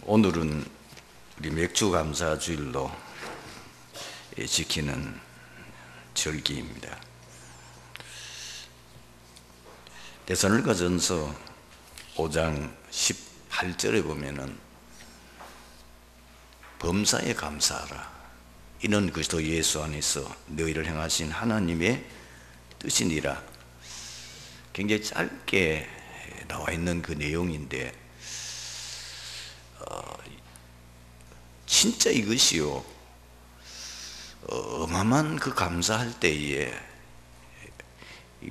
오늘은 우리 맥주 감사 주일로 지키는 절기입니다. 데살로니가전서 5장 18절에 보면은 범사에 감사하라. 이는 그리스도 예수 안에서 너희를 행하신 하나님의 뜻이니라. 굉장히 짧게 나와 있는 그 내용인데 진짜 이것이요, 어마어마한 그 감사할 때에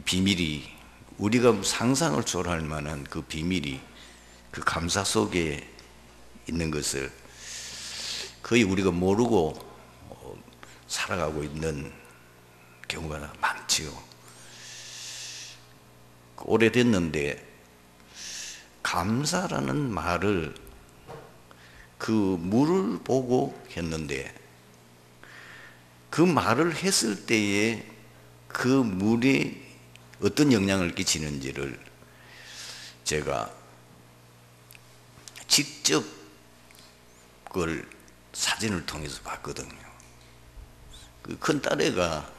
비밀이, 우리가 상상을 초월할 만한 그 비밀이 그 감사 속에 있는 것을 거의 우리가 모르고 살아가고 있는 경우가 많지요. 오래됐는데 감사라는 말을 그 물을 보고 했는데, 그 말을 했을 때에 그 물이 어떤 영향을 끼치는지를 제가 직접 그걸 사진을 통해서 봤거든요. 그 큰 딸애가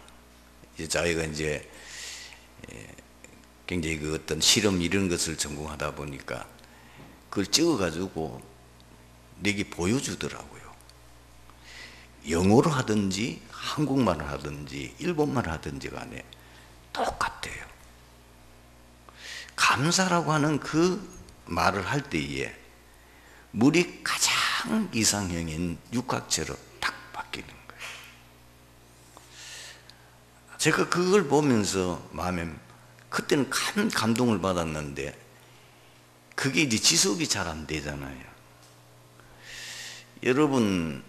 자기가 이제 굉장히 그 어떤 실험 이런 것을 전공하다 보니까 그걸 찍어가지고 내게 보여주더라고요. 영어로 하든지 한국말을 하든지 일본말을 하든지 간에 똑같아요. 감사라고 하는 그 말을 할 때에 물이 가장 이상형인 육각처럼 딱 바뀌는 거예요. 제가 그걸 보면서 마음에 그때는 큰 감동을 받았는데, 그게 이제 지속이 잘 안 되잖아요. 여러분,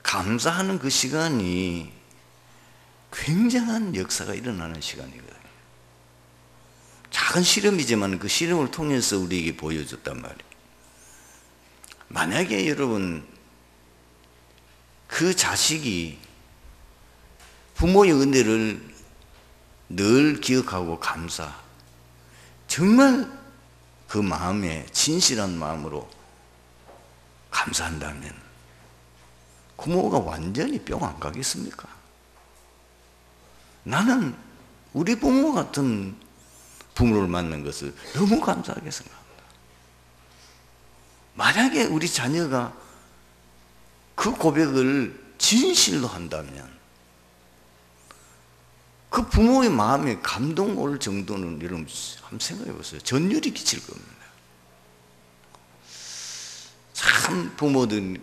감사하는 그 시간이 굉장한 역사가 일어나는 시간이거든요. 작은 실험이지만 그 실험을 통해서 우리에게 보여줬단 말이에요. 만약에 여러분, 그 자식이 부모의 은혜를 늘 기억하고 정말 그 마음에 진실한 마음으로 감사한다면 부모가 완전히 뿅 안 가겠습니까? 나는 우리 부모 같은 부모를 만난 것을 너무 감사하게 생각합니다. 만약에 우리 자녀가 그 고백을 진실로 한다면 그 부모의 마음에 감동 올 정도는, 여러분 한번 생각해 보세요. 전율이 끼칠 겁니다. 참 부모들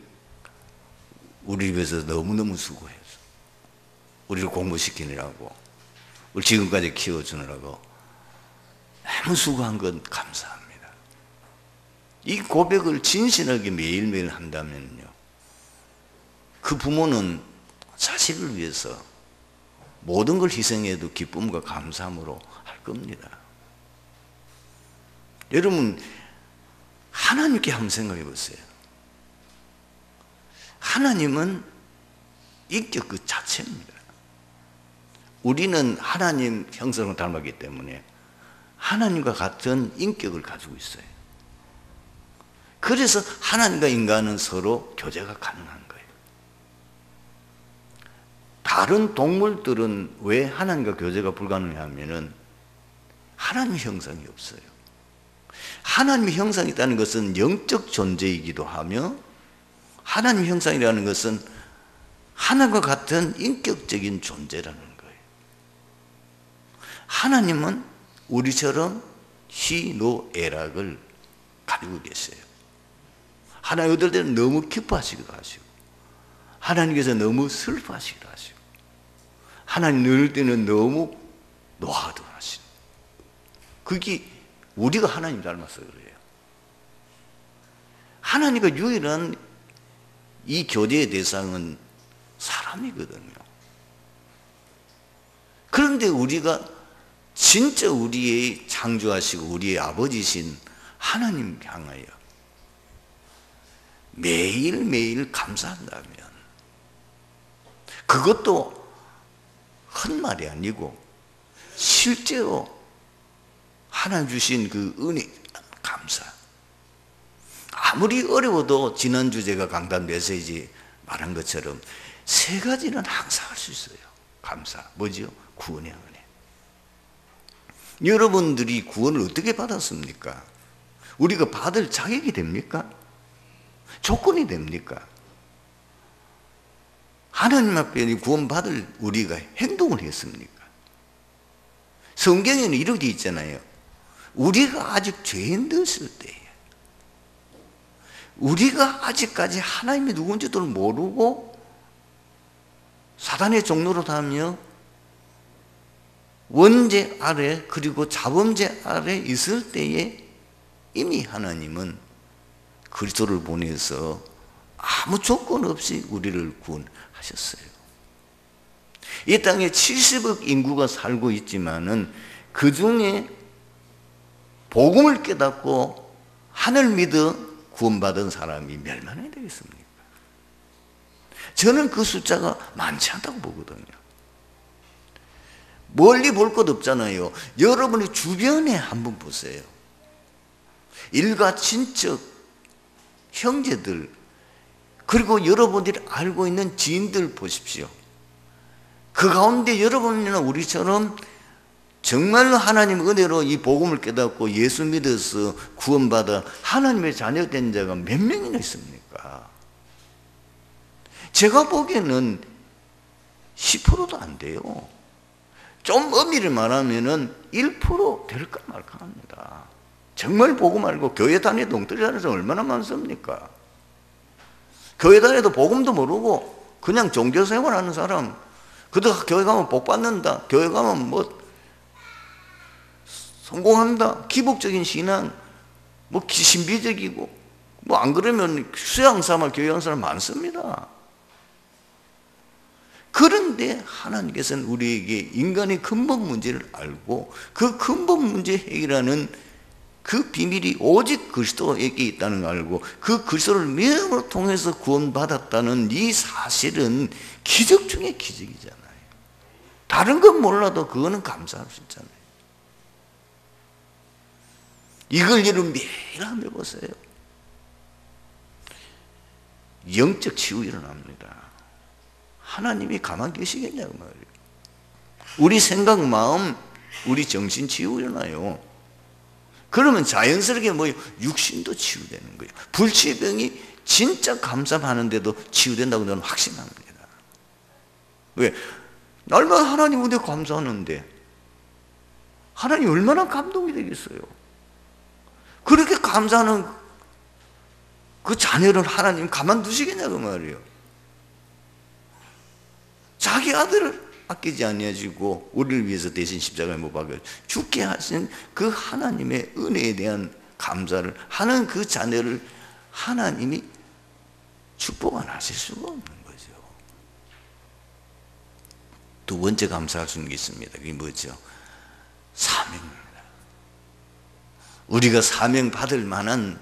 우리 집에서 너무너무 수고해서 우리를 공부시키느라고, 우리 지금까지 키워주느라고 너무 수고한 건 감사합니다. 이 고백을 진실하게 매일매일 한다면요, 그 부모는 자식을 위해서 모든 걸 희생해도 기쁨과 감사함으로 할 겁니다. 여러분, 하나님께 한번 생각해 보세요. 하나님은 인격 그 자체입니다. 우리는 하나님 형상을 닮았기 때문에 하나님과 같은 인격을 가지고 있어요. 그래서 하나님과 인간은 서로 교제가 가능한 거예요. 다른 동물들은 왜 하나님과 교제가 불가능하냐면은 하나님의 형상이 없어요. 하나님의 형상이 있다는 것은 영적 존재이기도 하며, 하나님의 형상이라는 것은 하나님과 같은 인격적인 존재라는 거예요. 하나님은 우리처럼 희노애락을 가지고 계세요. 하나님 어떨 때는 너무 기뻐하시기도 하시고, 하나님께서 너무 슬퍼하시기도 하시고, 하나님 어떨 때는 너무 노하기도 하시고. 그게 우리가 하나님 닮아서 그래요. 하나님과 유일한 이 교제의 대상은 사람이거든요. 그런데 우리가 진짜 우리의 창조하시고 우리의 아버지신 하나님 향하여 매일매일 감사한다면, 그것도 헛말이 아니고 실제로 하나님 주신 그 은혜, 감사, 아무리 어려워도 지난주 제가 강단 메시지 말한 것처럼 세 가지는 항상 할 수 있어요. 감사. 뭐지요? 구원의 은혜. 여러분들이 구원을 어떻게 받았습니까? 우리가 받을 자격이 됩니까? 조건이 됩니까? 하나님 앞에 구원받을 우리가 행동을 했습니까? 성경에는 이렇게 있잖아요. 우리가 아직 죄인 되었을 때에, 우리가 아직까지 하나님이 누군지도 모르고 사단의 종로로 다며 원죄 아래 그리고 자범죄 아래 있을 때에 이미 하나님은 그리스도를 보내서 아무 조건 없이 우리를 구원하셨어요. 이 땅에 70억 인구가 살고 있지만은 그 중에 복음을 깨닫고 하늘 믿어 구원받은 사람이 몇 만이 되겠습니까? 저는 그 숫자가 많지 않다고 보거든요. 멀리 볼 것 없잖아요. 여러분의 주변에 한번 보세요. 일가 친척, 형제들, 그리고 여러분들이 알고 있는 지인들 보십시오. 그 가운데 여러분이나 우리처럼 정말로 하나님 은혜로 이 복음을 깨닫고 예수 믿어서 구원받아 하나님의 자녀 된 자가 몇 명이나 있습니까? 제가 보기에는 10%도 안 돼요. 좀 엄밀히 말하면 1% 될까 말까 합니다. 정말 복음 알고 교회 다니도 엉터리 다니는 사람 얼마나 많습니까? 교회 다니도 복음도 모르고 그냥 종교생활 하는 사람, 그도 교회 가면 복 받는다, 교회 가면 뭐 성공한다, 기복적인 신앙, 뭐 신비적이고, 뭐 안 그러면 수양 삼아 교회 온 사람 많습니다. 그런데 하나님께서는 우리에게 인간의 근본 문제를 알고 그 근본 문제 해결하는 그 비밀이 오직 그리스도에게 있다는 걸 알고 그 그리스도를 믿음으로 통해서 구원받았다는 이 사실은 기적 중에 기적이잖아요. 다른 건 몰라도 그거는 감사할 수 있잖아요. 이걸 여러분 매일 한번 해보세요. 영적 치유 일어납니다. 하나님이 가만 계시겠냐고 말이에요. 우리 생각, 마음, 우리 정신 치유 일어나요. 그러면 자연스럽게 뭐 육신도 치유되는 거예요. 불치병이 진짜 감사하는데도 치유된다고 저는 확신합니다. 왜? 날마다 하나님 은혜 감사하는데 하나님 얼마나 감동이 되겠어요. 그렇게 감사하는 그 자녀를 하나님 가만두시겠냐고 말이에요. 자기 아들을 아끼지 아니하시고 우리를 위해서 대신 십자가에 못 박혀 죽게 하신 그 하나님의 은혜에 대한 감사를 하는 그 자녀를 하나님이 축복 안 하실 수가 없는 거죠. 두 번째 감사할 수 있는 게 있습니다. 그게 뭐죠? 사명입니다. 우리가 사명 받을 만한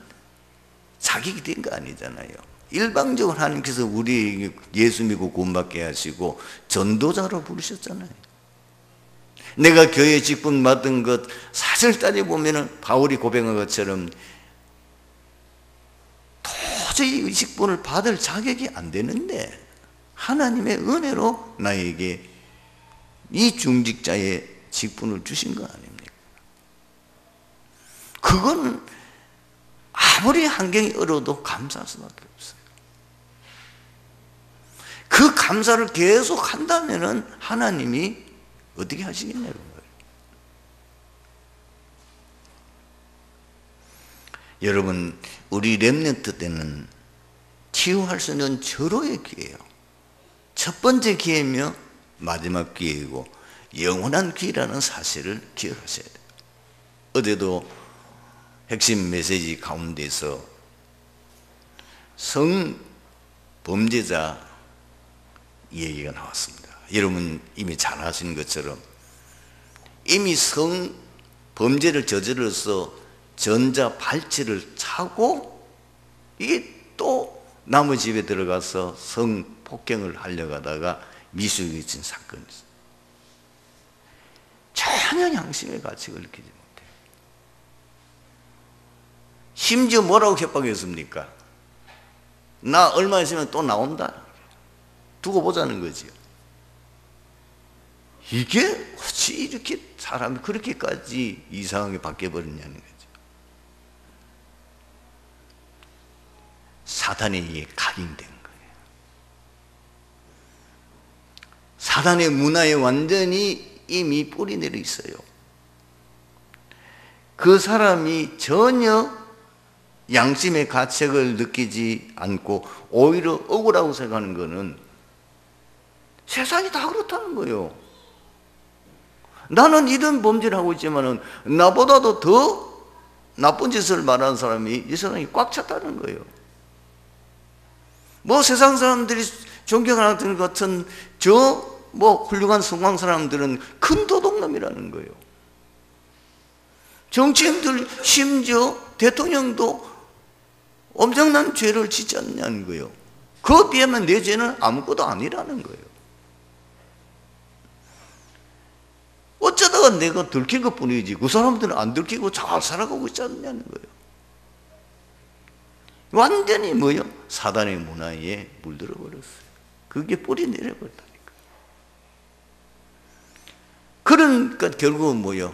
자격이 된 거 아니잖아요. 일방적으로 하나님께서 우리에게 예수 믿고 구원받게 하시고 전도자로 부르셨잖아요. 내가 교회 직분 맡은 것 사실 따져보면 바울이 고백한 것처럼 도저히 이 직분을 받을 자격이 안 되는데 하나님의 은혜로 나에게 이 중직자의 직분을 주신 거 아닙니까? 그건 아무리 환경이 어려워도 감사할 수밖에 없어요. 그 감사를 계속 한다면 하나님이 어떻게 하시겠냐는 거예요. 여러분, 우리 렘넌트 때는 치유할 수 있는 절호의 기회예요. 첫 번째 기회이며 마지막 기회이고 영원한 기회라는 사실을 기억하셔야 돼요. 어제도 핵심 메시지 가운데서 성범죄자 얘기가 나왔습니다. 여러분 이미 잘 아시는 것처럼 이미 성범죄를 저질러서 전자 발찌를 차고 이게 또 남의 집에 들어가서 성폭행을 하려고 하다가 미수에 진 사건이 있어요. 전혀 양심의 가치가 느끼지 못해요. 심지어 뭐라고 협박했습니까? 나 얼마 있으면 또 나온다. 두고 보자는 거지요. 이게 어찌 이렇게 사람이 그렇게까지 이상하게 바뀌어버렸냐는 거죠. 사단에 의해 각인된 거예요. 사단의 문화에 완전히 이미 뿌리 내려 있어요. 그 사람이 전혀 양심의 가책을 느끼지 않고 오히려 억울하고 생각하는 것은 세상이 다 그렇다는 거예요. 나는 이런 범죄를 하고 있지만 나보다도 더 나쁜 짓을 말하는 사람이 이 세상에 꽉 찼다는 거예요. 뭐 세상 사람들이 존경하는 것 같은 저 뭐 훌륭한 성공 사람들은 큰 도둑놈이라는 거예요. 정치인들 심지어 대통령도 엄청난 죄를 짓지 않냐는 거예요. 그에 비하면 내 죄는 아무것도 아니라는 거예요. 어쩌다가 내가 들킨 것 뿐이지 그 사람들은 안 들키고 잘 살아가고 있지 않냐는 거예요. 완전히 뭐요? 사단의 문화에 물들어 버렸어요. 그게 뿌리 내려버렸다니까. 그러니까 결국은 뭐요?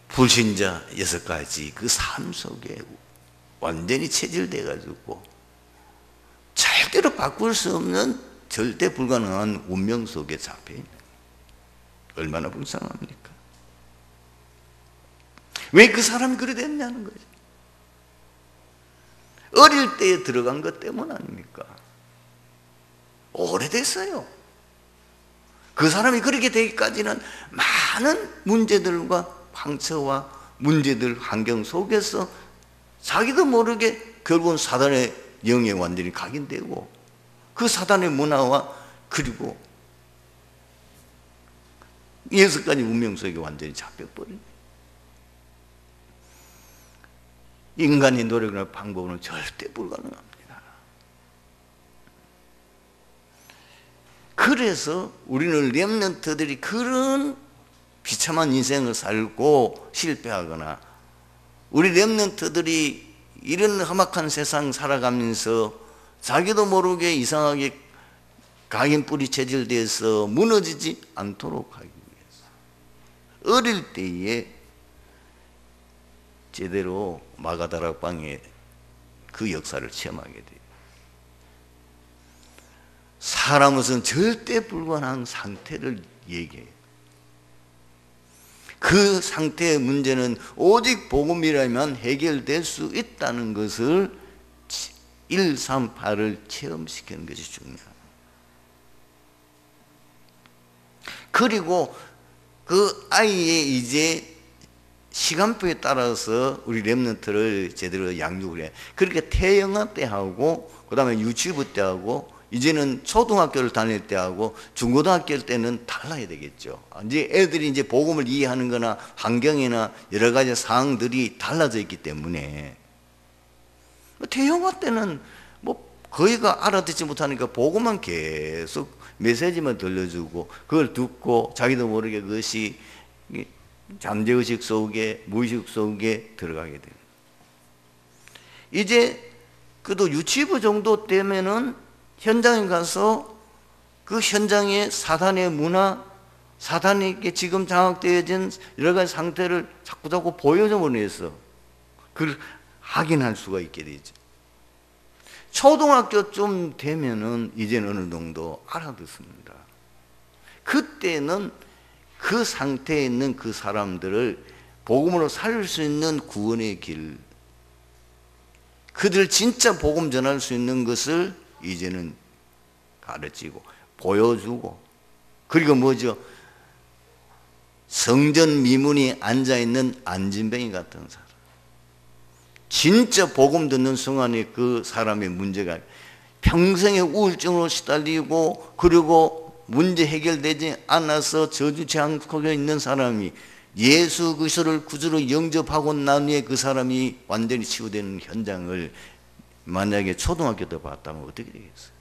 불신자 6가지 그 삶 속에 완전히 체질돼 가지고 절대로 바꿀 수 없는 절대 불가능한 운명 속에 잡혀 있는 거예요. 얼마나 불쌍합니까? 왜 그 사람이 그래 됐냐는 거죠. 어릴 때에 들어간 것 때문 아닙니까? 오래됐어요. 그 사람이 그렇게 되기까지는 많은 문제들과 상처와 문제들 환경 속에서 자기도 모르게 결국은 사단의 영에 완전히 각인되고 그 사단의 문화와 그리고 6가지 운명 속에 완전히 잡혀버린 인간의 노력이나 방법은 절대 불가능합니다. 그래서 우리는 렘넌트들이 그런 비참한 인생을 살고 실패하거나 우리 렘넌트들이 이런 험악한 세상 살아가면서 자기도 모르게 이상하게 각인 뿌리 체질돼서 무너지지 않도록 하기 위해서 어릴 때에 제대로 마가다락방의 그 역사를 체험하게 돼요. 사람은 절대 불가능한 상태를 얘기해요. 그 상태의 문제는 오직 복음이라면 해결될 수 있다는 것을 138을 체험시키는 것이 중요합니다. 그리고 그 아이의 이제 시간표에 따라서 우리 렘넌트를 제대로 양육을 해. 그렇게 태영아 때 하고 그 다음에 유치부 때 하고 이제는 초등학교를 다닐 때 하고 중고등학교 때는 달라야 되겠죠. 이제 애들이 이제 복음을 이해하는 거나 환경이나 여러 가지 사항들이 달라져 있기 때문에 태영아 때는 뭐 거의가 알아듣지 못하니까 복음만 계속 메시지만 들려주고 그걸 듣고 자기도 모르게 그것이 잠재의식 속에 무의식 속에 들어가게 돼요. 이제 그래도 유치부 정도 되면은 현장에 가서 그 현장의 사단의 문화, 사단에게 지금 장악되어진 여러 가지 상태를 자꾸 보여줌으로해서 그걸 확인할 수가 있게 되죠. 초등학교쯤 되면은 이제는 어느 정도 알아듣습니다. 그때는 그 상태에 있는 그 사람들을 복음으로 살릴 수 있는 구원의 길, 그들 진짜 복음 전할 수 있는 것을 이제는 가르치고 보여주고, 그리고 뭐죠? 성전 미문이 앉아있는 안진뱅이 같은 사람, 진짜 복음 듣는 순간에 그 사람의 문제가 평생의 우울증으로 시달리고 그리고 문제 해결되지 않아서 저주치 않고 있는 사람이 예수 그리스도를 구주로 영접하고 난 후에 그 사람이 완전히 치유되는 현장을 만약에 초등학교 때 봤다면 어떻게 되겠어요?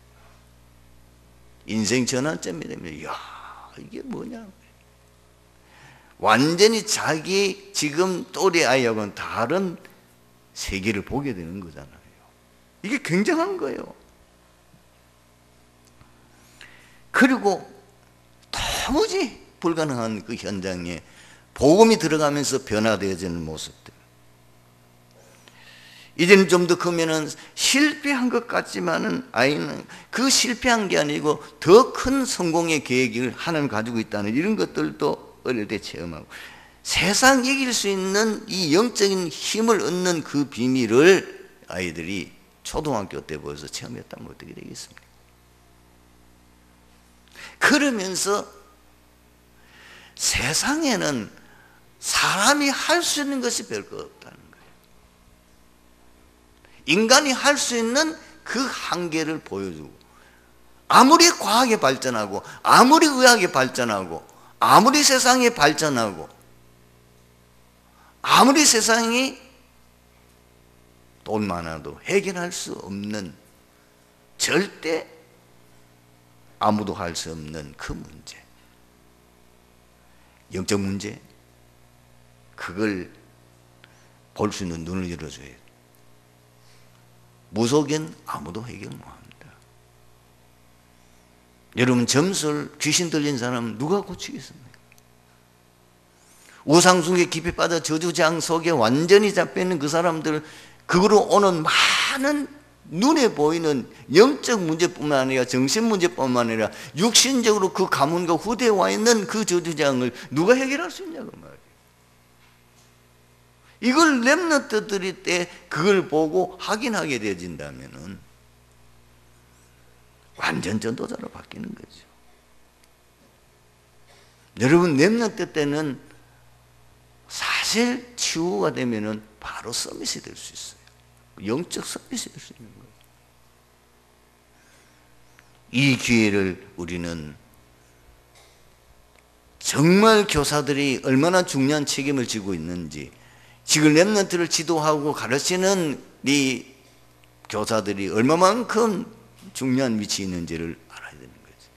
인생 전환점이 되면 이야 이게 뭐냐, 완전히 자기 지금 또래 아이하고는 다른 세계를 보게 되는 거잖아요. 이게 굉장한 거예요. 그리고 도무지 불가능한 그 현장에 복음이 들어가면서 변화되어지는 모습들. 이제는 좀 더 크면은 실패한 것 같지만은 아이는 그 실패한 게 아니고 더 큰 성공의 계획을 하나님 가지고 있다는 이런 것들도 어릴 때 체험하고, 세상 이길 수 있는 이 영적인 힘을 얻는 그 비밀을 아이들이 초등학교 때 벌써 체험했다면 어떻게 되겠습니까? 그러면서 세상에는 사람이 할 수 있는 것이 별거 없다는 거예요. 인간이 할 수 있는 그 한계를 보여주고, 아무리 과학이 발전하고 아무리 의학이 발전하고 아무리 세상이 발전하고 아무리 세상이 돈 많아도 해결할 수 없는, 절대 아무도 할 수 없는 그 문제, 영적 문제, 그걸 볼 수 있는 눈을 열어줘야 돼요. 무속엔 아무도 해결 못합니다. 여러분, 점술, 귀신 들린 사람 누가 고치겠습니까? 우상숭에 깊이 빠져 저주장 속에 완전히 잡혀있는 그 사람들, 그거로 오는 많은 눈에 보이는 영적 문제뿐만 아니라 정신 문제뿐만 아니라 육신적으로 그 가문과 후대에 와 있는 그 저주장을 누가 해결할 수 있냐고 말이에요. 이걸 렘넌트들이 때 그걸 보고 확인하게 되어진다면은 완전 전도자로 바뀌는 거죠. 여러분, 렘넌트 때는 사실 치유가 되면은 바로 서밋이 될 수 있어요. 영적 서밋이 될 수 있는 거예요. 이 기회를 우리는 정말 교사들이 얼마나 중요한 책임을 지고 있는지, 지금 렘넌트를 지도하고 가르치는 이 교사들이 얼마만큼 중요한 위치에 있는지를 알아야 되는 거죠.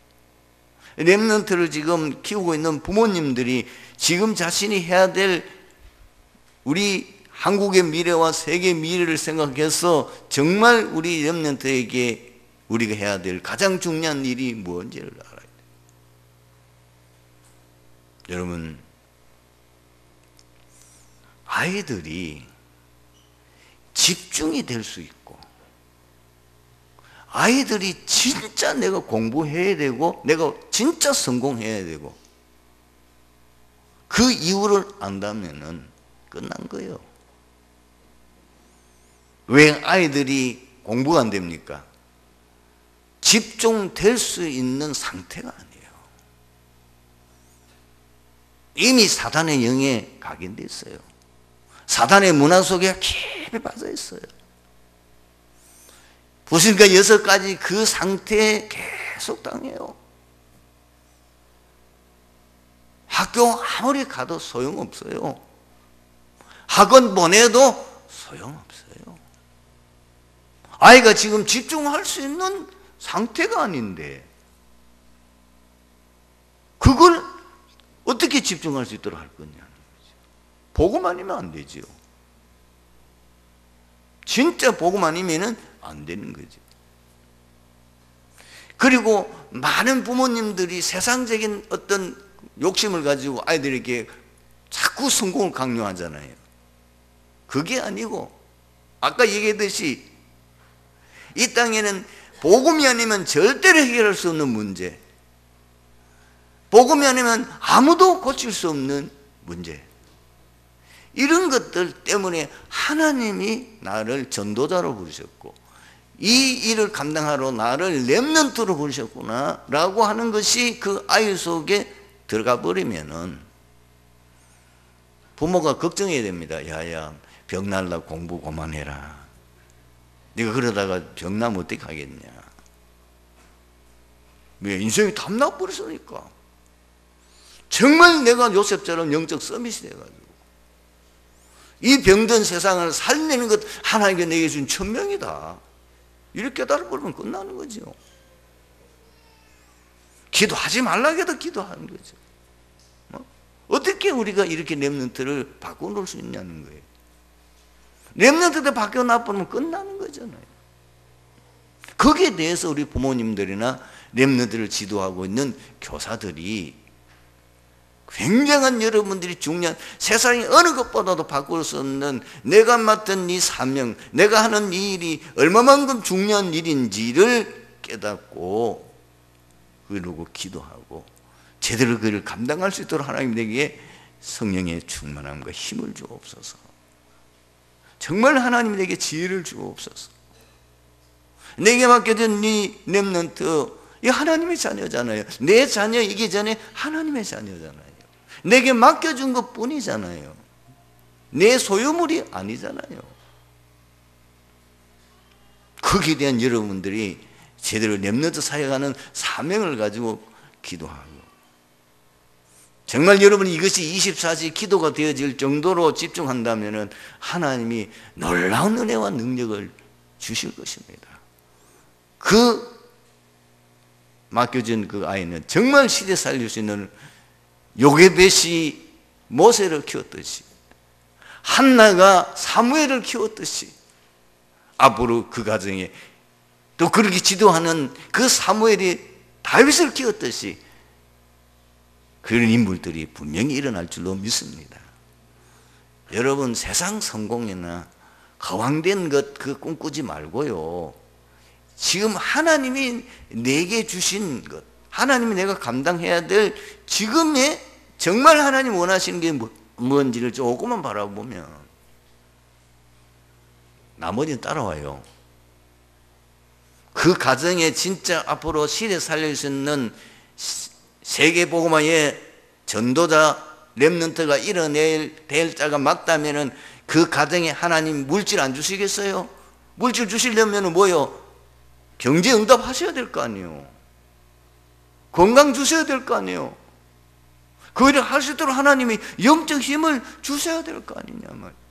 렘넌트를 지금 키우고 있는 부모님들이 지금 자신이 해야 될 우리 한국의 미래와 세계의 미래를 생각해서 정말 우리 렘넌트에게 우리가 해야 될 가장 중요한 일이 뭔지를 알아야 돼요. 여러분, 아이들이 집중이 될 수 있고, 아이들이 진짜 내가 공부해야 되고 내가 진짜 성공해야 되고 그 이유를 안다면은 끝난 거예요. 왜 아이들이 공부가 안 됩니까? 집중될 수 있는 상태가 아니에요. 이미 사단의 영에 각인돼 있어요. 사단의 문화 속에 깊이 빠져 있어요. 부신과 6가지 그 상태에 계속 당해요. 학교 아무리 가도 소용없어요. 학원 보내도 소용없어요. 아이가 지금 집중할 수 있는 상태가 아닌데 그걸 어떻게 집중할 수 있도록 할 거냐는 거죠. 복음 아니면 안 되지요. 진짜 복음 아니면은 안 되는 거죠. 그리고 많은 부모님들이 세상적인 어떤 욕심을 가지고 아이들에게 자꾸 성공을 강요하잖아요. 그게 아니고 아까 얘기했듯이 이 땅에는 복음이 아니면 절대로 해결할 수 없는 문제, 복음이 아니면 아무도 고칠 수 없는 문제, 이런 것들 때문에 하나님이 나를 전도자로 부르셨고 이 일을 감당하러 나를 렘넌트로 부르셨구나 라고 하는 것이 그 아이 속에 들어가 버리면은 부모가 걱정해야 됩니다. 야야, 병 날라 공부 그만해라. 네가 그러다가 병 나면 어떻게 하겠냐. 왜? 인생이 탐나버렸으니까. 정말 내가 요셉처럼 영적 서밋이 돼가지고 이 병든 세상을 살리는 것 하나님께 내게 준 천명이다. 이렇게 깨달아버리면 끝나는 거죠. 기도하지 말라고 해도 기도하는 거죠. 어떻게 우리가 이렇게 렘넌트를 바꿔놓을 수 있냐는 거예요. 렘넌트들 바뀌어 나쁘면 끝나는 거잖아요. 거기에 대해서 우리 부모님들이나 렘넌트를 지도하고 있는 교사들이 굉장한 여러분들이 중요한, 세상이 어느 것보다도 바꿀 수 없는 내가 맡은 이 사명, 내가 하는 이 일이 얼마만큼 중요한 일인지를 깨닫고 그러고 기도하고 제대로 그를 감당할 수 있도록 하나님 내게 성령의 충만함과 힘을 주옵소서. 정말 하나님 내게 지혜를 주옵소서. 내게 맡겨진 이 렘넌트, 이 하나님의 자녀잖아요. 내 자녀이기 전에 하나님의 자녀잖아요. 내게 맡겨준 것 뿐이잖아요. 내 소유물이 아니잖아요. 거기에 대한 여러분들이 제대로 렘넌트 사역하는 사명을 가지고 기도하고, 정말 여러분이 이것이 24시 기도가 되어질 정도로 집중한다면 하나님이 놀라운 은혜와 능력을 주실 것입니다. 그 맡겨진 그 아이는 정말 시대 살릴 수 있는 요게벳이 모세를 키웠듯이, 한나가 사무엘을 키웠듯이, 앞으로 그 가정에 또 그렇게 지도하는 그 사무엘이 다윗을 키웠듯이 그런 인물들이 분명히 일어날 줄로 믿습니다. 여러분, 세상 성공이나 허황된 것 그 꿈꾸지 말고요, 지금 하나님이 내게 주신 것, 하나님이 내가 감당해야 될 지금의 정말 하나님 원하시는 게 뭔지를 조금만 바라보면 나머지는 따라와요. 그 가정에 진짜 앞으로 시대 살릴 수 있는 세계복음화의 전도자 렘넌트가 일어낼 될 자가 맞다면은 그 가정에 하나님 물질 안 주시겠어요? 물질 주시려면 뭐요? 경제 응답하셔야 될 거 아니에요. 건강 주셔야 될 거 아니에요. 그 일을 할 수 있도록 하나님이 영적 힘을 주셔야 될 거 아니냐 말이에요.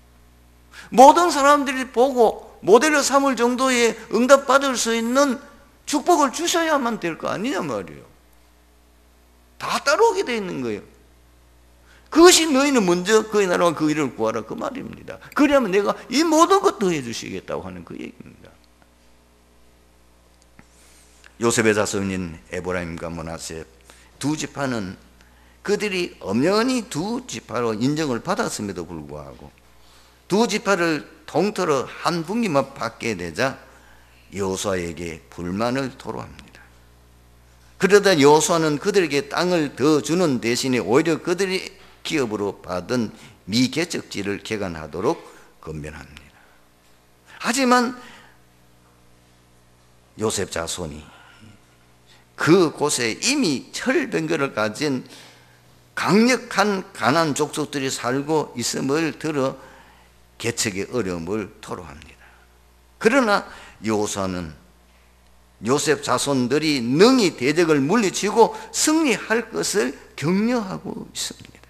모든 사람들이 보고 모델을 삼을 정도의 응답받을 수 있는 축복을 주셔야만 될 거 아니냐 말이에요. 다 따라오게 되어 있는 거예요. 그것이 너희는 먼저 그의 나라와 그 일을 구하라, 그 말입니다. 그러면 내가 이 모든 것 더해 주시겠다고 하는 그 얘기입니다. 요셉의 자손인 에브라임과 므낫세 두 지파는 그들이 엄연히 두 지파로 인정을 받았음에도 불구하고 두 지파를 통틀어 한 분기만 받게 되자 여호수아에게 불만을 토로합니다. 그러다 여호수아는 그들에게 땅을 더 주는 대신에 오히려 그들이 기업으로 받은 미개척지를 개간하도록 건면합니다. 하지만 요셉 자손이 그곳에 이미 철병거를 가진 강력한 가나안 족속들이 살고 있음을 들어 개척의 어려움을 토로합니다. 그러나 여호수아는 요셉 자손들이 능히 대적을 물리치고 승리할 것을 격려하고 있습니다.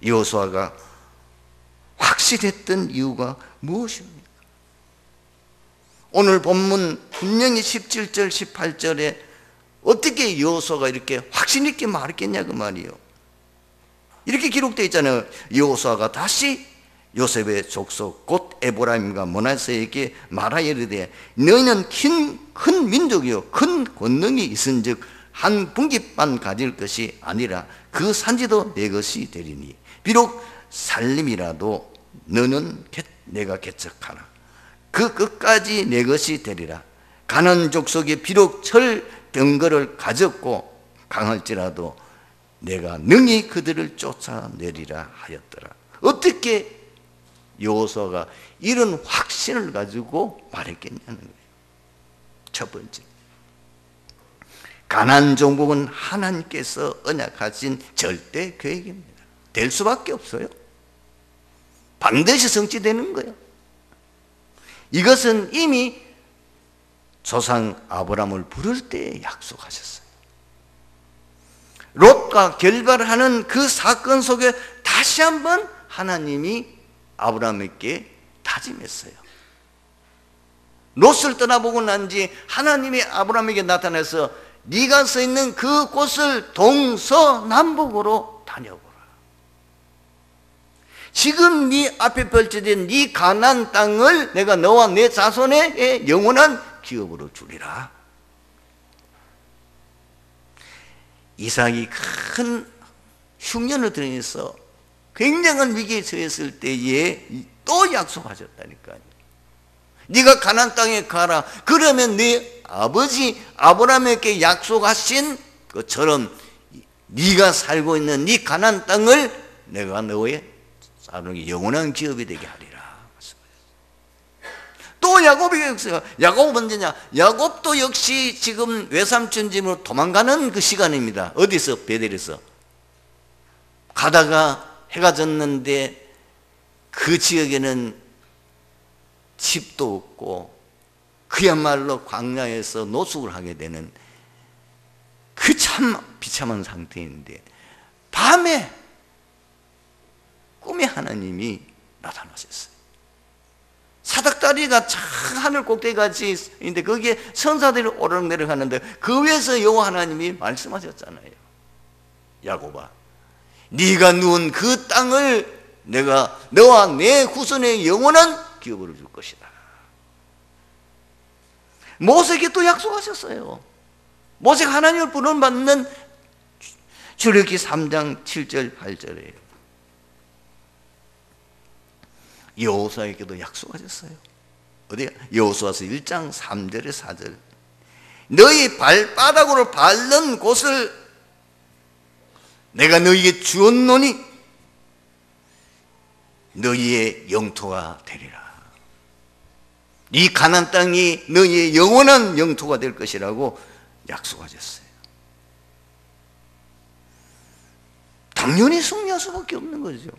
여호수아가 확실했던 이유가 무엇입니까? 오늘 본문 분명히 17절 18절에 어떻게 여호수아가 이렇게 확신 있게 말했겠냐 그 말이에요. 이렇게 기록되어 있잖아요. 여호수아가 다시 요셉의 족속 곧 에브라임과 므낫세에게 말하여 이르되 너희는 큰 민족이요 큰 권능이 있은즉 한 분깃반 가질 것이 아니라 그 산지도 내 것이 되리니 비록 살림이라도 너는 내가 개척하라. 그 끝까지 내 것이 되리라. 가나안 족속이 비록 철병거를 가졌고 강할지라도 내가 능히 그들을 쫓아내리라 하였더라. 어떻게 여호수아가 이런 확신을 가지고 말했겠냐는 거예요. 첫 번째, 가나안 정복은 하나님께서 언약하신 절대 계획입니다. 될 수밖에 없어요. 반드시 성취되는 거예요. 이것은 이미 조상 아브라함을 부를 때 약속하셨어요. 롯과 결발하는 그 사건 속에 다시 한번 하나님이 아브라함에게 다짐했어요. 롯을 떠나보고 난 뒤 하나님이 아브라함에게 나타나서 네가 서 있는 그 곳을 동서남북으로 다녀보라. 지금 네 앞에 펼쳐진 네 가나안 땅을 내가 너와 내 자손의 영원한 기업으로 주리라. 이삭이 큰 흉년을 들으면서 굉장한 위기에 처했을 때에 또 약속하셨다니까요. 네가 가나안 땅에 가라. 그러면 네 아버지 아브라함에게 약속하신 것처럼 네가 살고 있는 네 가나안 땅을 내가 너의 자손에게 영원한 기업이 되게 하리라. 또 야곱에게 역사가, 야곱은 언제냐? 야곱도 역시 지금 외삼촌 집으로 도망가는 그 시간입니다. 어디서? 베델에서 가다가 해가 졌는데 그 지역에는 집도 없고 그야말로 광야에서 노숙을 하게 되는 그 참 비참한 상태인데 밤에 꿈에 하나님이 나타나셨어요. 사닥다리가 참 하늘 꼭대기같이 있는데 거기에 천사들이 오르락내리락 하는데 그 위에서 여호와 하나님이 말씀하셨잖아요. 야곱아, 네가 누운 그 땅을 내가 너와 내 후손의 영원한 기업으로 줄 것이다. 모세에게 또 약속하셨어요. 모세가 하나님을 부름받는 출애굽기 3장 7절 8절이에요. 여호수아에게도 약속하셨어요. 어디야? 여호수아서 1장 3절에 4절. 너희 발바닥으로 밟는 곳을 내가 너희에게 주었노니 너희의 영토가 되리라. 이 가나안 땅이 너희의 영원한 영토가 될 것이라고 약속하셨어요. 당연히 승리할 수밖에 없는 거죠.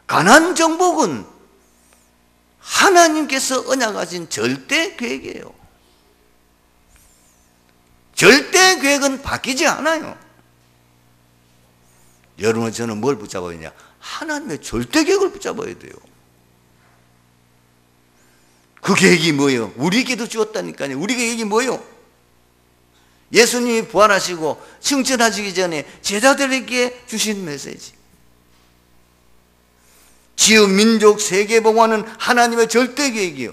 가나안 정복은 하나님께서 언약하신 절대 계획이에요. 절대 계획은 바뀌지 않아요. 여러분, 저는 뭘 붙잡아야 되냐? 하나님의 절대 계획을 붙잡아야 돼요. 그 계획이 뭐예요? 우리에게도 주었다니까요. 우리 계획이 뭐예요? 예수님이 부활하시고 승천하시기 전에 제자들에게 주신 메시지. 지역, 민족, 세계 복음화는 하나님의 절대 계획이요.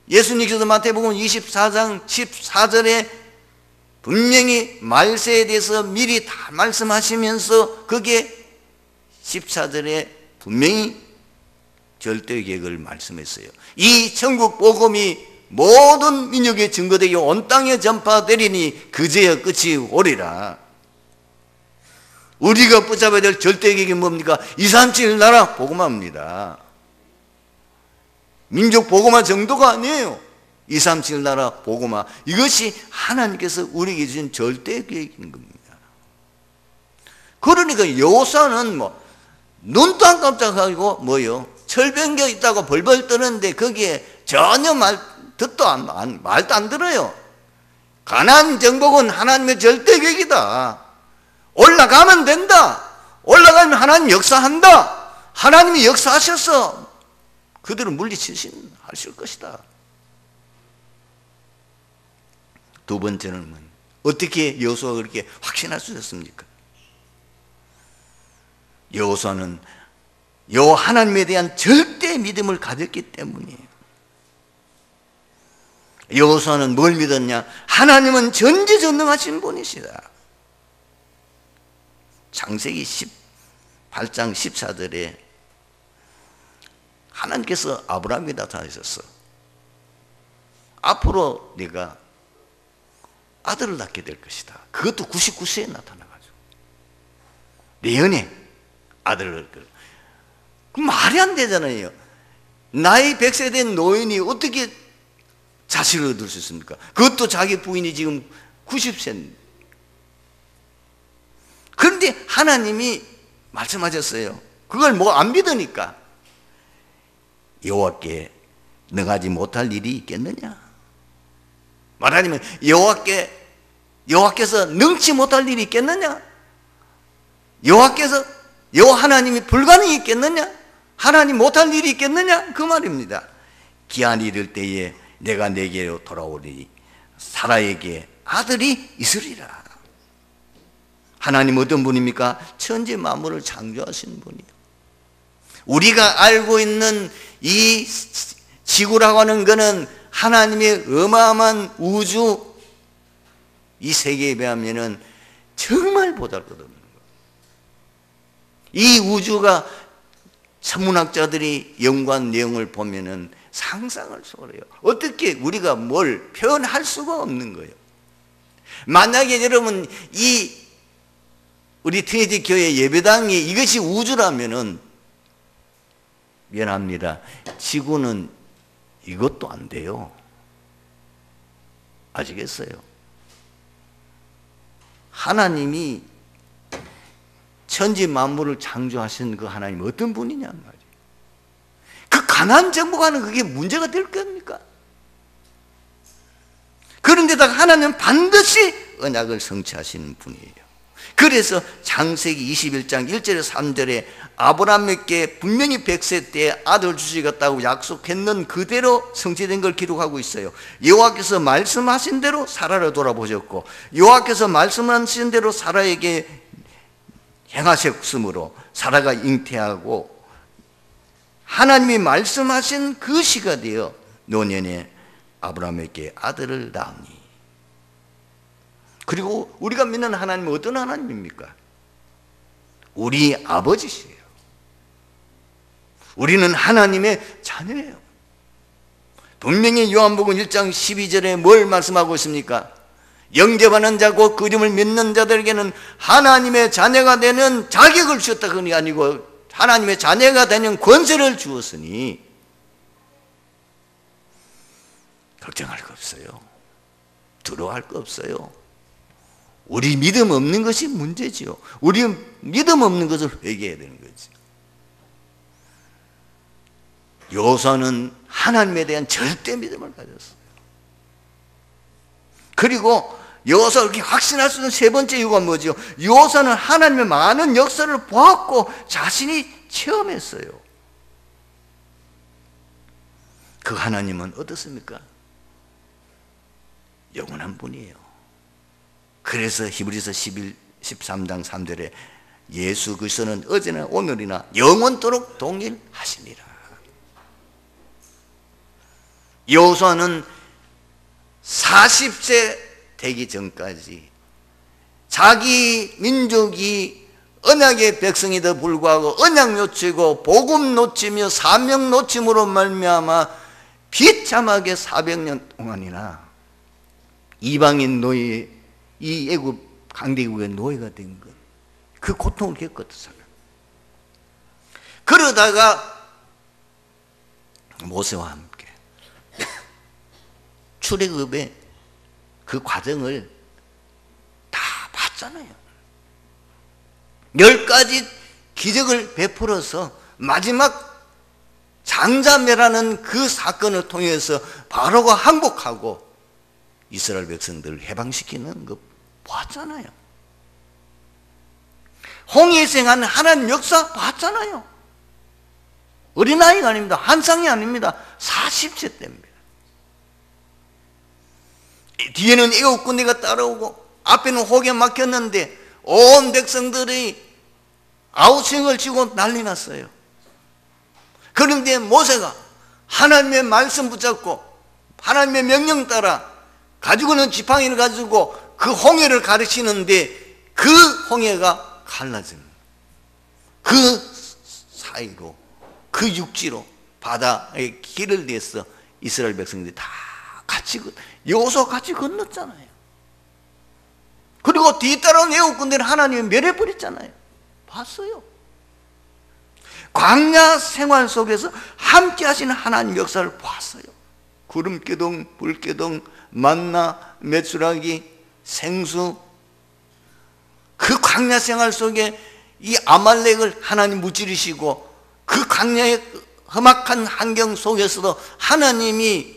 예수님께서 마태복음 24장 14절에 분명히 말세에 대해서 미리 다 말씀하시면서 그게 14절에 분명히 절대 계획을 말씀했어요. 이 천국 복음이 모든 민족의 증거되게 온 땅에 전파되리니 그제야 끝이 오리라. 우리가 붙잡아야 될 절대 계획이 뭡니까? 237 나라 복음화입니다. 민족 복음화 정도가 아니에요. 237 나라 복음화, 이것이 하나님께서 우리에게 주신 절대 계획인 겁니다. 그러니까 여호수아는 눈도 안 깜짝하고 철병겨 있다고 벌벌 떠는데 거기에 전혀 말도 안 들어요. 가나안 정복은 하나님의 절대 계획이다. 올라가면 된다. 올라가면 하나님 역사한다. 하나님이 역사하셔서 그들을 물리치실 것이다. 두 번째는 어떻게 여호수아가 그렇게 확신할 수 있었습니까? 여호수아는 여호와 하나님에 대한 절대 믿음을 가졌기 때문이에요. 여호수아는 뭘 믿었냐? 하나님은 전지전능하신 분이시다. 창세기 18장 14절에 하나님께서 아브라함에게 나타나셨어. 앞으로 네가 아들을 낳게 될 것이다. 그것도 99세에 나타나가지고 내 연에 아들을. 그 말이 안 되잖아요. 나이 100세 된 노인이 어떻게 자식을 얻을 수 있습니까? 그것도 자기 부인이 지금 90세인데. 그런데 하나님이 말씀하셨어요. 그걸 안 믿으니까. 여호와께 능하지 못할 일이 있겠느냐? 말하자면 여호와께서 능치 못할 일이 있겠느냐? 여호와 하나님이 불가능이 있겠느냐? 하나님 못할 일이 있겠느냐? 그 말입니다. 기한이 이를 때에 내가 내게로 돌아오리니 사라에게 아들이 있으리라. 하나님 어떤 분입니까? 천지 만물을 창조하신 분이에요. 우리가 알고 있는 이 지구라고 하는 것은 하나님의 어마어마한 우주, 이 세계에 비하면 정말 보잘것없는 거예요. 이 우주가 천문학자들이 연구한 내용을 보면은 상상할 수가 없어요. 어떻게 우리가 뭘 표현할 수가 없는 거예요. 만약에 여러분 우리 트리니티 교회 예배당이 이것이 우주라면은 미안합니다. 지구는 이것도 안 돼요. 아시겠어요? 하나님이 천지 만물을 창조하신 그 하나님 어떤 분이냔 말이에요. 그 가나안 정복하는 그게 문제가 될 겁니까? 그런데다가 하나님은 반드시 언약을 성취하시는 분이에요. 그래서 창세기 21장 1절에 3절에 아브라함에게 분명히 100세 때에 아들 주시겠다고 약속했는 그대로 성취된 걸 기록하고 있어요. 여호와께서 말씀하신 대로 사라를 돌아보셨고 여호와께서 말씀하신 대로 사라에게 행하셨으므로 사라가 잉태하고 하나님이 말씀하신 그 시가 되어 노년에 아브라함에게 아들을 낳으니. 그리고 우리가 믿는 하나님은 어떤 하나님입니까? 우리 아버지시에요. 우리는 하나님의 자녀예요. 분명히 요한복음 1장 12절에 뭘 말씀하고 있습니까? 영접하는 자고 그 이름을 믿는 자들에게는 하나님의 자녀가 되는 자격을 주었다 그게 아니고 하나님의 자녀가 되는 권세를 주었으니 걱정할 거 없어요. 두려워할 거 없어요. 우리 믿음 없는 것이 문제지요. 우리 믿음 없는 것을 회개해야 되는 거지. 요소는 하나님에 대한 절대 믿음을 가졌어요. 그리고 요소 이렇게 확신할 수 있는 세 번째 이유가 뭐죠? 요소는 하나님의 많은 역사를 보았고 자신이 체험했어요. 그 하나님은 어떻습니까? 영원한 분이에요. 그래서 히브리서 13장 3절에 예수 그리스도는 어제나 오늘이나 영원토록 동일하시니라. 여호수아는 40세 되기 전까지 자기 민족이 언약의 백성이더 불구하고 언약 놓치고 복음 놓치며 사명 놓침으로 말미암아 비참하게 400년 동안이나 이방인 노예, 이 애굽 강대국의 노예가 된 것, 그 고통을 겪었어요. 그러다가 모세와 함께 출애굽의 그 과정을 다 봤잖아요. 10가지 기적을 베풀어서 마지막 장자매라는 그 사건을 통해서 바로가 항복하고 이스라엘 백성들을 해방시키는 거 봤잖아요. 홍해생한 하나님 역사 봤잖아요. 어린아이가 아닙니다. 한상이 아닙니다. 40세 때입니다. 뒤에는 애국 군대가 따라오고 앞에는 혹에 막혔는데 온 백성들이 아우성을 치고 난리 났어요. 그런데 모세가 하나님의 말씀 붙잡고 하나님의 명령 따라 가지고 있는 지팡이를 가지고 그 홍해를 가르치는데 그 홍해가 갈라진 그 사이로 그 육지로 바다의 길을 내서 이스라엘 백성들이 다 같이 여호수아와 같이 건넜잖아요. 그리고 뒤따라온 애국군대는 하나님이 멸해버렸잖아요. 봤어요. 광야 생활 속에서 함께 하시는 하나님 역사를 봤어요. 구름기둥, 불기둥, 만나, 메추라기, 생수, 그 광야 생활 속에 이 아말렉을 하나님 무찌르시고 그 광야의 험악한 환경 속에서도 하나님이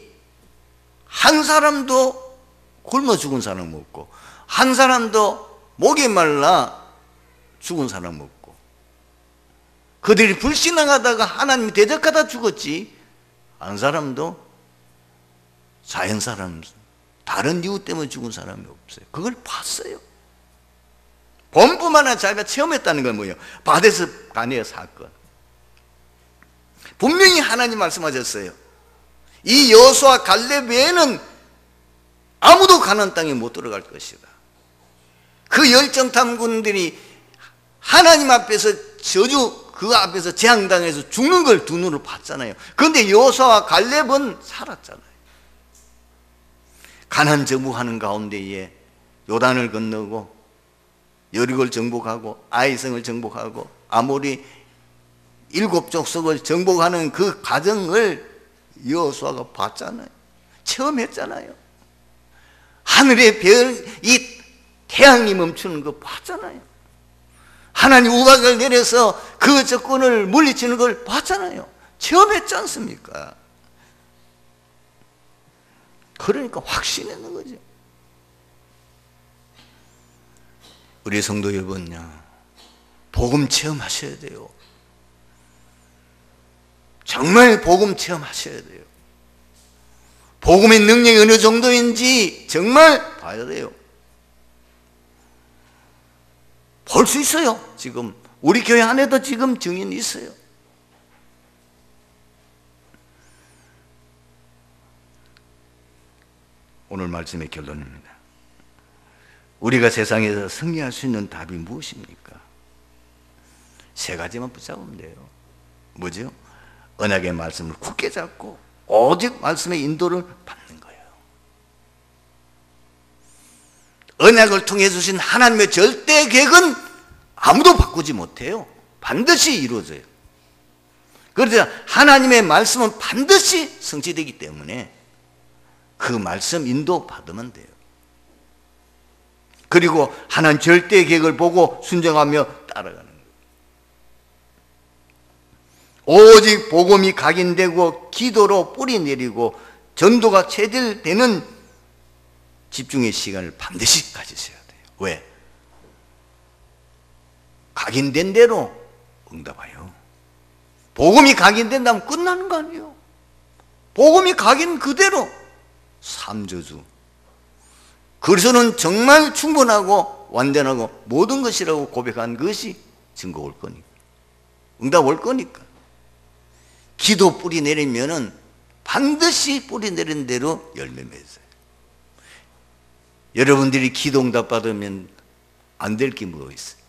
한 사람도 굶어 죽은 사람 없고 한 사람도 목이 말라 죽은 사람 없고 그들이 불신앙하다가 하나님 대적하다 죽었지 한 사람도 자연 사람 다른 이유 때문에 죽은 사람이 없어요. 그걸 봤어요. 본뿐만 아니라 자기가 체험했다는 건 뭐예요? 바데스 바네아 사건. 분명히 하나님 말씀하셨어요. 이 여호수아 갈렙 외에는 아무도 가나안 땅에 못 들어갈 것이다. 그 열정탐꾼들이 하나님 앞에서 저주, 그 앞에서 재앙당해서 죽는 걸 두 눈으로 봤잖아요. 그런데 여호수아와 갈렙은 살았잖아요. 가나안 정복하는 가운데에 요단을 건너고 여리고를 정복하고 아이성을 정복하고 아모리 7족속을 정복하는 그 과정을 여호수아가 봤잖아요. 체험했잖아요. 하늘의 별, 이 태양이 멈추는 거 봤잖아요. 하나님 우박을 내려서 그 적군을 물리치는 걸 봤잖아요. 체험했지 않습니까? 그러니까 확신했는 거죠. 우리 성도 여러분요, 복음 체험하셔야 돼요. 정말 복음 체험하셔야 돼요. 복음의 능력이 어느 정도인지 정말 봐야 돼요. 볼 수 있어요. 지금 우리 교회 안에도 지금 증인이 있어요. 오늘 말씀의 결론입니다. 우리가 세상에서 승리할 수 있는 답이 무엇입니까? 세 가지만 붙잡으면 돼요. 뭐죠? 언약의 말씀을 굳게 잡고 오직 말씀의 인도를 받는 거예요. 언약을 통해 주신 하나님의 절대 계획은 아무도 바꾸지 못해요. 반드시 이루어져요. 그래서 하나님의 말씀은 반드시 성취되기 때문에 그 말씀 인도 받으면 돼요. 그리고 하나님 절대 계획을 보고 순종하며 따라가는 거예요. 오직 복음이 각인되고 기도로 뿌리 내리고 전도가 체질되는 집중의 시간을 반드시 가지셔야 돼요. 왜? 각인된 대로 응답하여. 복음이 각인된다면 끝나는 거 아니에요. 복음이 각인 그대로 삼저주. 그래서는 정말 충분하고 완전하고 모든 것이라고 고백한 것이 증거 올 거니까. 응답 올 거니까. 기도 뿌리 내리면은 반드시 뿌리 내린 대로 열매 맺어요. 여러분들이 기도 응답 받으면 안 될 게 뭐 있어요?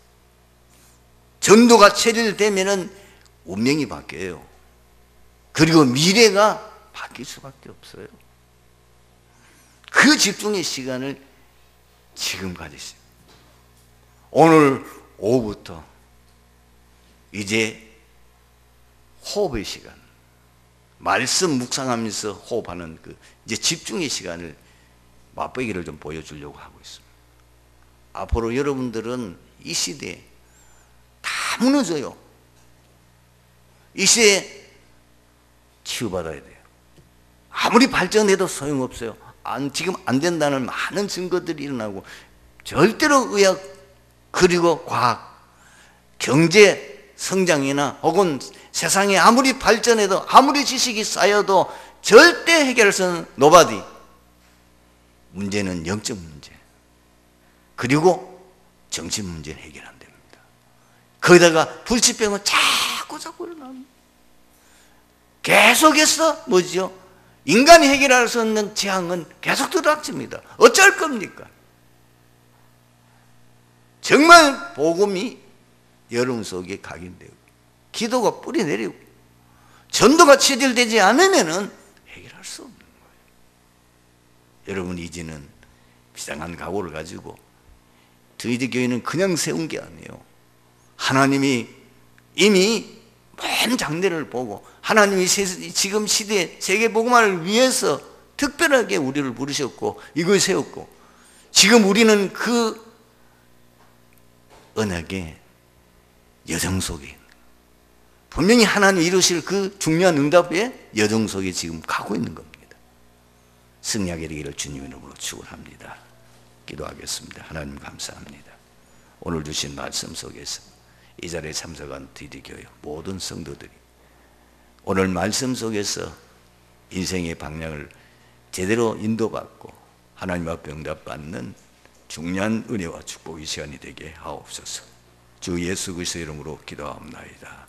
전도가 체질되면은 운명이 바뀌어요. 그리고 미래가 바뀔 수밖에 없어요. 그 집중의 시간을 지금 가지세요. 오늘 오후부터 이제 호흡의 시간, 말씀 묵상하면서 호흡하는 그 이제 집중의 시간을 맛보기를 좀 보여주려고 하고 있습니다. 앞으로 여러분들은 이 시대에 다 무너져요. 이 시대에 치유받아야 돼요. 아무리 발전해도 소용없어요. 지금 안 된다는 많은 증거들이 일어나고 절대로 의학 그리고 과학, 경제 성장이나 혹은 세상에 아무리 발전해도 아무리 지식이 쌓여도 절대 해결할 수 없는 nobody. 문제는 영적 문제 그리고 정신 문제는 해결 안 됩니다. 거기다가 불치병은 자꾸 일어납니다. 계속해서 뭐죠? 인간이 해결할 수 없는 재앙은 계속 들어닥칩니다. 어쩔 겁니까? 정말 복음이 여러분 속에 각인되고 기도가 뿌리 내리고 전도가 체질되지 않으면 해결할 수 없는 거예요. 여러분 이제는 비상한 각오를 가지고 저희들 교회는 그냥 세운 게 아니에요. 하나님이 이미 먼 장래를 보고 하나님이 지금 시대 세계 복음화를 위해서 특별하게 우리를 부르셨고 이걸 세웠고 지금 우리는 그 언약의 여정 속에 분명히 하나님 이루실 그 중요한 응답의 여정 속에 지금 가고 있는 겁니다. 승리하게 되기를 주님 이름으로 축원합니다. 기도하겠습니다. 하나님 감사합니다. 오늘 주신 말씀 속에서 이 자리에 참석한 디디교회 모든 성도들이 오늘 말씀 속에서 인생의 방향을 제대로 인도받고 하나님 앞에 응답받는 중요한 은혜와 축복의 시간이 되게 하옵소서. 주 예수 그리스도의 이름으로 기도하옵나이다.